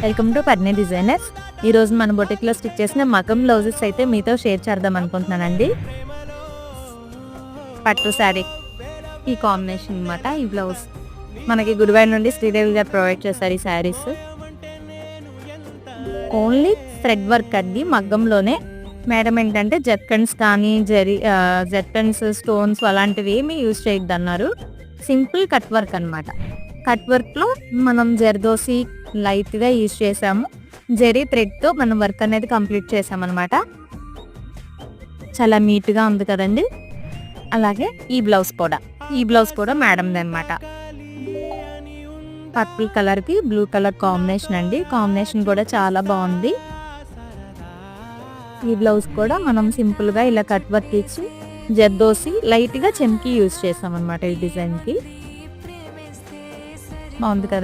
Welcome to Parni designers. ఈరోజు మన బొటిక్లో stitch చేసిన మగం బ్లౌజెస్ అయితే మీతో షేర్ చేద్దాం అనుకుంటున్నానండి. పట్టు శారీ ఈ కాంబినేషన్ అనమాట. ఈ బ్లౌజ్ మనకి గుడివాడ నుండి శ్రీదేవి గారు ప్రొవైడ్ చేశారు. ఈ శారీస్ ఓన్లీ థ్రెడ్ వర్క్ అండి, మగ్గంలోనే. మేడం ఏంటంటే జర్కన్స్ కానీ జర్కన్స్ స్టోన్స్ అలాంటివి ఏమీ యూజ్ చేయొద్దు అన్నారు. సింపుల్ కట్ వర్క్ అనమాట. కట్ వర్క్లో మనం జర్దోసి లైట్గా యూజ్ చేసాము. జరీ థ్రెడ్తో మనం వర్క్ అనేది కంప్లీట్ చేసామన్నమాట. చాలా నీట్గా ఉంది కదండి. అలాగే ఈ బ్లౌజ్ కూడా మేడంది అనమాట. పర్పుల్ కలర్కి బ్లూ కలర్ కాంబినేషన్ అండి. కాంబినేషన్ కూడా చాలా బాగుంది. ఈ బ్లౌజ్ కూడా మనం సింపుల్గా ఇలా కట్ వర్క్ ఇచ్చి జర్దోసి లైట్గా చెంకి యూజ్ చేసాం అనమాట. ఈ డిజైన్కి బాగుంది కదా.